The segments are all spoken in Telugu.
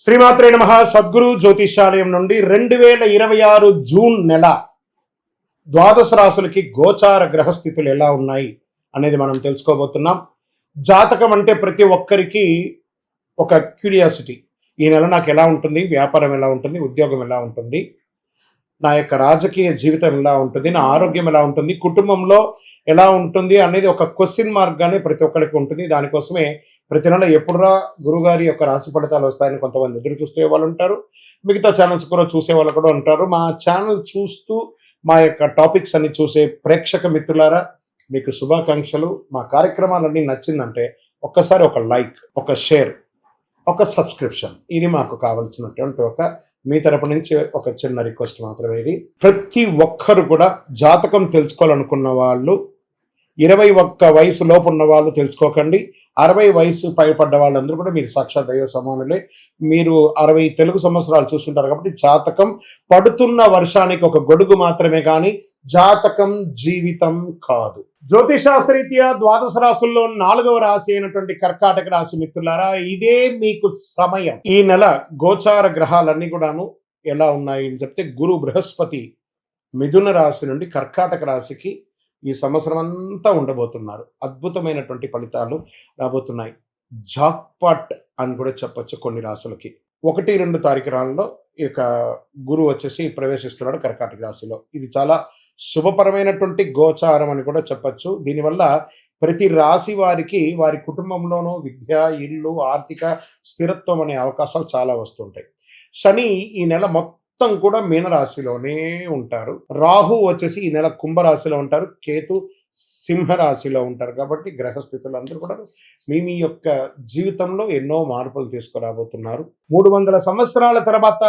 శ్రీమాత్రే నమః. సద్గురు జ్యోతిషాలయం నుండి 2026 జూన్ నెల ద్వాదశ రాశులకి గోచార గ్రహస్థితులు ఎలా ఉన్నాయి అనేది మనం తెలుసుకోబోతున్నాం. జాతకం అంటే ప్రతి ఒక్కరికి ఒక క్యూరియాసిటీ. ఈ నెల నాకు ఎలా ఉంటుంది, వ్యాపారం ఎలా ఉంటుంది, ఉద్యోగం ఎలా ఉంటుంది, నా యొక్క రాజకీయ జీవితం ఎలా ఉంటుంది, నా ఆరోగ్యం ఎలా ఉంటుంది, కుటుంబంలో ఎలా ఉంటుంది అనేది ఒక క్వశ్చన్ మార్క్గానే ప్రతి ఒక్కరికి ఉంటుంది. దానికోసమే ప్రతి నెల ఎప్పుడురా గురుగారి యొక్క రాశి ఫలితాలు వస్తాయని కొంతమంది ఎదురు చూసే వాళ్ళు ఉంటారు. మిగతా ఛానల్స్ కూడా చూసే వాళ్ళు కూడా ఉంటారు. మా ఛానల్ చూస్తూ మా యొక్క టాపిక్స్ అన్ని చూసే ప్రేక్షక మిత్రులారా, మీకు శుభాకాంక్షలు. మా కార్యక్రమాలన్నీ నచ్చిందంటే ఒక్కసారి ఒక లైక్, ఒక షేర్, ఒక సబ్స్క్రిప్షన్, ఇది మాకు కావాల్సినటువంటి మీ తరపు నుంచి ఒక చిన్న రిక్వెస్ట్ మాత్రమే. ఇది ప్రతి ఒక్కరు కూడా జాతకం తెలుసుకోవాలనుకున్న వాళ్ళు 21 వయసు లోపు ఉన్న వాళ్ళు తెలుసుకోకండి. 60 వయసు పైపడ్డ వాళ్ళందరూ కూడా మీరు సాక్షాత్ దైవ సమానులే. మీరు 60 తెలుగు సంవత్సరాలు చూస్తుంటారు కాబట్టి జాతకం పడుతున్న వర్షానికి ఒక గొడుగు మాత్రమే, కానీ జాతకం జీవితం కాదు. జ్యోతిషాస్త్రరీత్యా ద్వాదశ రాశుల్లో 4వ రాశి అయినటువంటి కర్కాటక రాశి మిత్రులారా, ఇదే మీకు సమయం. ఈ నెల గోచార గ్రహాలన్నీ కూడాను ఎలా ఉన్నాయి అని చెప్తే, గురు బృహస్పతి మిథున రాశి నుండి కర్కాటక రాశికి ఈ సంవత్సరం అంతా ఉండబోతున్నారు. అద్భుతమైనటువంటి ఫలితాలు రాబోతున్నాయి. జాక్పాట్ అని కూడా చెప్పొచ్చు కొన్ని రాశులకి. 1-2 తారీఖులలో ఈ యొక్క గురువు వచ్చేసి ప్రవేశిస్తున్నాడు కర్కాటక రాశిలో. ఇది చాలా శుభపరమైనటువంటి గోచారం అని కూడా చెప్పచ్చు. దీనివల్ల ప్రతి రాశి వారికి వారి కుటుంబంలోనూ విద్య, ఇల్లు, ఆర్థిక స్థిరత్వం అనే అవకాశాలు చాలా వస్తుంటాయి. శని ఈ నెల మొత్తం కూడా మీనరాశిలోనే ఉంటారు. రాహు వచ్చేసి ఈ నెల కుంభరాశిలో ఉంటారు. కేతు సింహరాశిలో ఉంటారు. కాబట్టి గ్రహస్థితులు అందరూ కూడా మీ యొక్క జీవితంలో ఎన్నో మార్పులు తీసుకురాబోతున్నారు. 300 సంవత్సరాల తర్వాత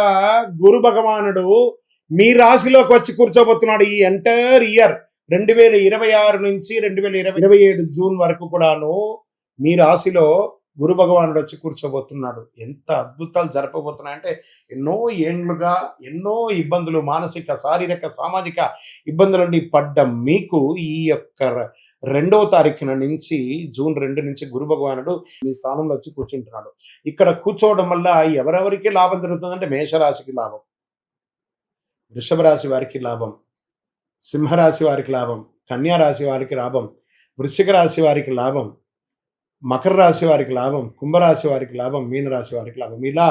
గురు భగవానుడు మీ రాశిలోకి వచ్చి కూర్చోబోతున్నాడు. ఈ ఎంటైర్ ఇయర్ 2026 నుంచి 2027 జూన్ వరకు కూడాను మీ రాశిలో గురు భగవానుడు వచ్చి కూర్చోబోతున్నాడు. ఎంత అద్భుతాలు జరపబోతున్నాయంటే, ఎన్నో ఏండ్లుగా ఎన్నో ఇబ్బందులు, మానసిక, శారీరక, సామాజిక ఇబ్బందుల నుండి పడ్డ మీకు ఈ యొక్క 2వ తారీఖున నుంచి జూన్ 2 నుంచి గురు భగవానుడు మీ స్థానంలో వచ్చి కూర్చుంటున్నాడు. ఇక్కడ కూర్చోవడం వల్ల ఎవరెవరికి లాభం జరుగుతుందంటే, మేషరాశికి లాభం, వృషభ రాశి వారికి లాభం, సింహరాశి వారికి లాభం, కన్యా రాశి వారికి లాభం, వృశ్చిక రాశి వారికి లాభం, మకర రాశి వారికి లాభం, కుంభరాశి వారికి లాభం, మీనరాశి వారికి లాభం. ఇలా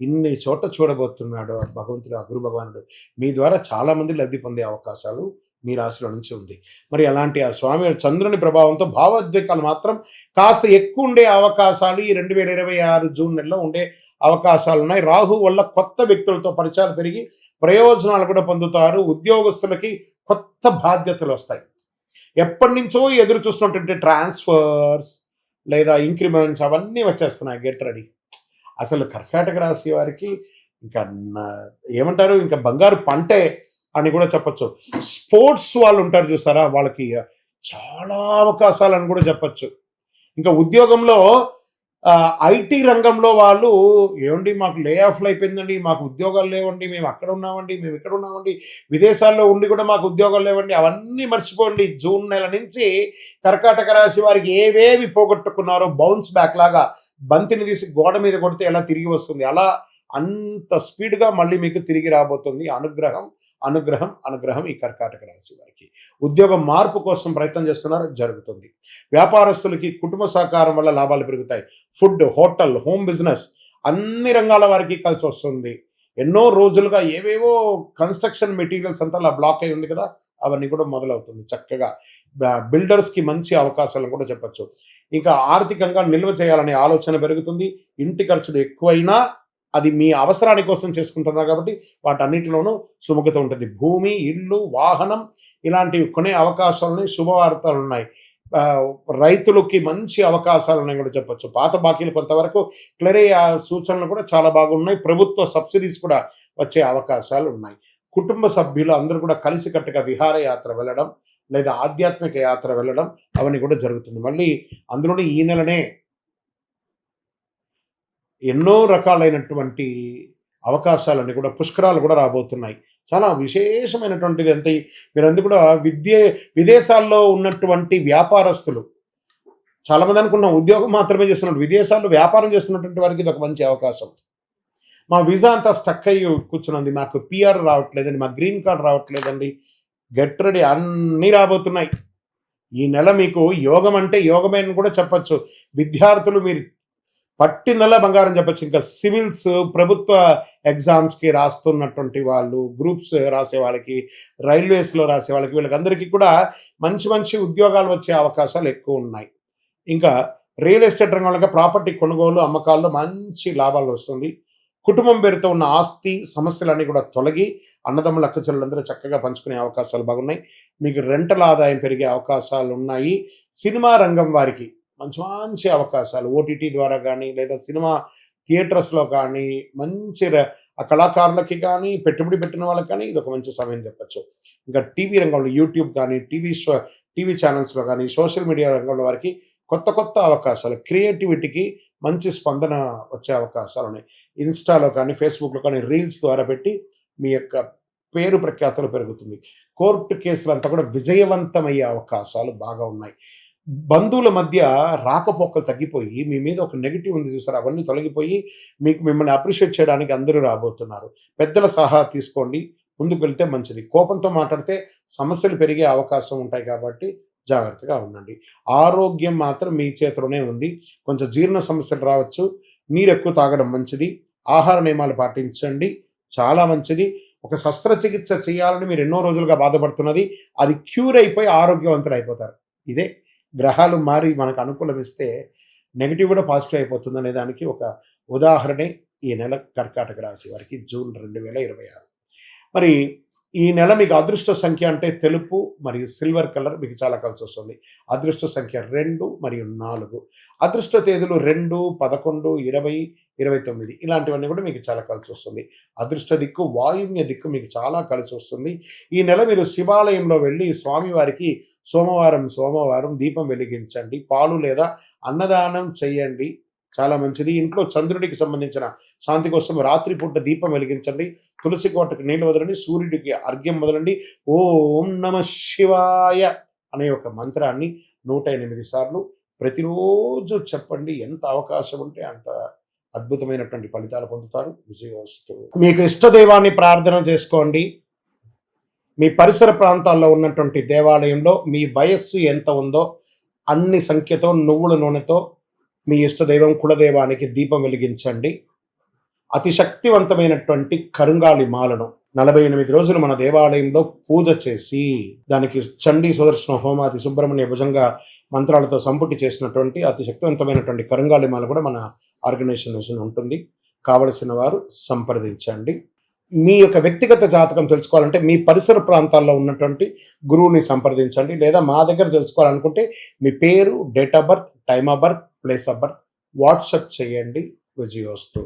ఇన్ని చోట చూడబోతున్నాడు భగవంతుడు, గురు భగవానుడు. మీ ద్వారా చాలా మంది లబ్ధి పొందే అవకాశాలు మీ రాశిలో నుంచి ఉంది. మరి అలాంటి ఆ స్వామి చంద్రుని ప్రభావంతో భావోద్వేగాలు మాత్రం కాస్త ఎక్కువ ఉండే అవకాశాలు ఈ 2026 జూన్ నెలలో ఉండే అవకాశాలు ఉన్నాయి. రాహు వల్ల కొత్త వ్యక్తులతో పరిచయాలు పెరిగి ప్రయోజనాలు కూడా పొందుతారు. ఉద్యోగస్తులకి కొత్త బాధ్యతలు వస్తాయి. ఎప్పటి నుంచో ఎదురు చూస్తున్నటువంటి ట్రాన్స్ఫర్స్ లేదా ఇంక్రిమెంట్స్ అవన్నీ వచ్చేస్తున్నాయి. Get ready. అసలు కర్కాటక రాశి వారికి ఇంకా ఏమంటారు, ఇంకా బంగారు పంటే అని కూడా చెప్పచ్చు. స్పోర్ట్స్ వాళ్ళు ఉంటారు చూసారా, వాళ్ళకి చాలా అవకాశాలు అని కూడా చెప్పచ్చు. ఇంకా ఉద్యోగంలో ఐటీ రంగంలో వాళ్ళు, ఏమండి మాకు లే ఆఫ్లు అయిపోయిందండి, మాకు ఉద్యోగాలు లేవండి, మేము అక్కడ ఉన్నామండి, మేము ఇక్కడ ఉన్నామండి, విదేశాల్లో ఉండి కూడా మాకు ఉద్యోగాలు లేవండి, అవన్నీ మర్చిపోండి. జూన్ నెల నుంచి కర్కాటక రాశి వారికి ఏవేవి పోగొట్టుకున్నారో బౌన్స్ బ్యాక్ లాగా బంతిని తీసి గోడ మీద కొడితే ఎలా తిరిగి వస్తుంది, అలా అంత స్పీడ్గా మళ్ళీ మీకు తిరిగి రాబోతుంది. అనుగ్రహం అనుగ్రహం అనుగ్రహం ఈ కర్కాటక రాశి వారికి. ఉద్యోగం మార్పు కోసం ప్రయత్నం చేస్తున్నారు, జరుగుతుంది. వ్యాపారస్తులకి కుటుంబ సహకారం వల్ల లాభాలు పెరుగుతాయి. ఫుడ్, హోటల్, హోమ్ బిజినెస్ అన్ని రంగాల వారికి కలిసి వస్తుంది. ఎన్నో రోజులుగా ఏవేవో కన్స్ట్రక్షన్ మెటీరియల్స్ అంతా అలా బ్లాక్ అయి ఉంది కదా, అవన్నీ కూడా మొదలవుతుంది. చక్కగా బిల్డర్స్కి మంచి అవకాశాలను కూడా చెప్పచ్చు. ఇంకా ఆర్థికంగా నిల్వ చేయాలనే ఆలోచన పెరుగుతుంది. ఇంటి ఖర్చులు ఎక్కువైనా అది మీ అవసరాని కోసం చేసుకుంటున్నారు కాబట్టి వాటన్నిటిలోనూ సుముఖత ఉంటుంది. భూమి, ఇల్లు, వాహనం ఇలాంటివి కొనే అవకాశాలని, శుభవార్తలు ఉన్నాయి. రైతులకి మంచి అవకాశాలు ఉన్నాయి కూడా చెప్పచ్చు. పాత బాకీలు కొంతవరకు క్లియర్ అయ్యే సూచనలు కూడా చాలా బాగున్నాయి. ప్రభుత్వ సబ్సిడీస్ కూడా వచ్చే అవకాశాలు ఉన్నాయి. కుటుంబ సభ్యులు అందరూ కూడా కలిసికట్టుగా విహారయాత్ర వెళ్ళడం లేదా ఆధ్యాత్మిక యాత్ర వెళ్ళడం అవన్నీ కూడా జరుగుతుంది. మళ్ళీ అందులోనే ఈ నెలనే ఎన్నో రకాలైనటువంటి అవకాశాలన్నీ కూడా, పుష్కరాలు కూడా రాబోతున్నాయి. చాలా విశేషమైనటువంటిది. ఎంత మీరందరూ కూడా విదేశాల్లో ఉన్నటువంటి వ్యాపారస్తులు, చాలామంది అనుకున్నాం ఉద్యోగం మాత్రమే చేస్తున్నట్టు, విదేశాల్లో వ్యాపారం చేస్తున్నటువంటి వారికి ఇది ఒక మంచి అవకాశం. మా వీసా అంతా స్టక్ అయ్యి కూర్చున్నది, మాకు పిఆర్ రావట్లేదండి, మా గ్రీన్ కార్డ్ రావట్లేదండి. గెట్ రెడీ, అన్నీ రాబోతున్నాయి. ఈ నెల మీకు యోగం అంటే యోగమే అని కూడా చెప్పచ్చు. విద్యార్థులు మీరు పట్టిందల్లా బంగారం చెప్పచ్చు. ఇంకా సివిల్స్, ప్రభుత్వ ఎగ్జామ్స్కి రాస్తున్నటువంటి వాళ్ళు, గ్రూప్స్ రాసే వాళ్ళకి, రైల్వేస్లో రాసే వాళ్ళకి, వీళ్ళకందరికీ కూడా మంచి మంచి ఉద్యోగాలు వచ్చే అవకాశాలు ఎక్కువ ఉన్నాయి. ఇంకా రియల్ ఎస్టేట్ రంగంలో ప్రాపర్టీ కొనుగోలు అమ్మకాల్లో మంచి లాభాలు వస్తుంది. కుటుంబం పేరుతో ఉన్న ఆస్తి సమస్యలన్నీ కూడా తొలగి అన్నదమ్ముల అక్కచెల్లెలందరూ చక్కగా పంచుకునే అవకాశాలు బాగున్నాయి. మీకు రెంటల ఆదాయం పెరిగే అవకాశాలు ఉన్నాయి. సినిమా రంగం వారికి మంచి మంచి అవకాశాలు ఓటీటీ ద్వారా కానీ, లేదా సినిమా థియేటర్స్లో కానీ, మంచి ఆ కళాకారులకి కానీ, పెట్టుబడి పెట్టిన వాళ్ళకి కానీ ఇది ఒక మంచి సమయం చెప్పచ్చు. ఇంకా టీవీ రంగంలో యూట్యూబ్ కానీ, టీవీ ఛానల్స్లో కానీ, సోషల్ మీడియా రంగంలో వారికి కొత్త కొత్త అవకాశాలు, క్రియేటివిటీకి మంచి స్పందన వచ్చే అవకాశాలు ఉన్నాయి. ఇన్స్టాలో కానీ, ఫేస్బుక్లో కానీ రీల్స్ ద్వారా పెట్టి మీ యొక్క పేరు ప్రఖ్యాతలు పెరుగుతుంది. కోర్టు కేసులంతా కూడా విజయవంతమయ్యే అవకాశాలు బాగా ఉన్నాయి. బంధువుల మధ్య రాకపోకలు తగ్గిపోయి మీ మీద ఒక నెగిటివ్ ఉంది చూసారు, అవన్నీ తొలగిపోయి మిమ్మల్ని అప్రిషియేట్ చేయడానికి అందరూ రాబోతున్నారు. పెద్దల సలహా తీసుకోండి, ముందుకు వెళ్తే మంచిది. కోపంతో మాట్లాడితే సమస్యలు పెరిగే అవకాశం ఉంటాయి కాబట్టి జాగ్రత్తగా ఉండండి. ఆరోగ్యం మాత్రం మీ చేతిలోనే ఉంది. కొంచెం జీర్ణ సమస్యలు రావచ్చు. నీరు ఎక్కువ తాగడం మంచిది. ఆహార నియమాలు పాటించండి, చాలా మంచిది. ఒక శస్త్రచికిత్స చేయాలని మీరు ఎన్నో రోజులుగా బాధపడుతున్నది, అది క్యూర్ అయిపోయి ఆరోగ్యవంతులు అయిపోతారు. ఇదే గ్రహాలు మారి మనకు అనుకూలమిస్తే నెగిటివ్ కూడా పాజిటివ్ అయిపోతుంది అనే దానికి ఒక ఉదాహరణే ఈ నెల కర్కాటక రాశి వారికి జూన్ 2026. మరి ఈ నెల మీకు అదృష్ట సంఖ్య అంటే తెలుపు మరియు సిల్వర్ కలర్ మీకు చాలా కలిసి వస్తుంది. అదృష్ట సంఖ్య 2 మరియు 4. అదృష్ట తేదీలు 2, 11, 20, 29 ఇలాంటివన్నీ కూడా మీకు చాలా కలిసి వస్తుంది. అదృష్ట దిక్కు వాయువ్య దిక్కు మీకు చాలా కలిసి వస్తుంది. ఈ నెల మీరు శివాలయంలో వెళ్ళి స్వామివారికి సోమవారం దీపం వెలిగించండి. పాలు లేదా అన్నదానం చేయండి, చాలా మంచిది. ఇంట్లో చంద్రుడికి సంబంధించిన శాంతి కోసం రాత్రిపూట దీపం వెలిగించండి. తులసి కోటకు నీళ్లు వదలండి. సూర్యుడికి అర్ఘ్యం వదలండి. ఓం నమ శివాయ అనే ఒక మంత్రాన్ని 108 సార్లు ప్రతిరోజు చెప్పండి. ఎంత అవకాశం ఉంటే అంత అద్భుతమైనటువంటి ఫలితాలు పొందుతారు. విజయోస్తు. మీకు ఇష్టదైవాన్ని ప్రార్థన చేసుకోండి. మీ పరిసర ప్రాంతాల్లో ఉన్నటువంటి దేవాలయంలో మీ వయస్సు ఎంత ఉందో అన్ని సంఖ్యతో నువ్వుల నూనెతో మీ ఇష్టదైవం కులదైవానికి దీపం వెలిగించండి. అతి శక్తివంతమైనటువంటి కరుంగాలి మాలను 48 రోజులు మన దేవాలయంలో పూజ చేసి దానికి చండీ సుదర్శన హోమాది సుబ్రహ్మణ్య భుజంగా మంత్రాలతో సంపుటి చేసినటువంటి అతి శక్తివంతమైనటువంటి కరుంగాలి మాల కూడా మన ఆర్గనైజేషన్ ఉంటుంది. కావలసిన వారు సంప్రదించండి. మీ యొక్క వ్యక్తిగత జాతకం తెలుసుకోవాలంటే మీ పరిసర ప్రాంతాల్లో ఉన్నటువంటి గురువుని సంప్రదించండి, లేదా మా దగ్గర తెలుసుకోవాలనుకుంటే మీ పేరు, date of birth, time of birth, place of birth WhatsApp చేయండి. విజయోస్తు.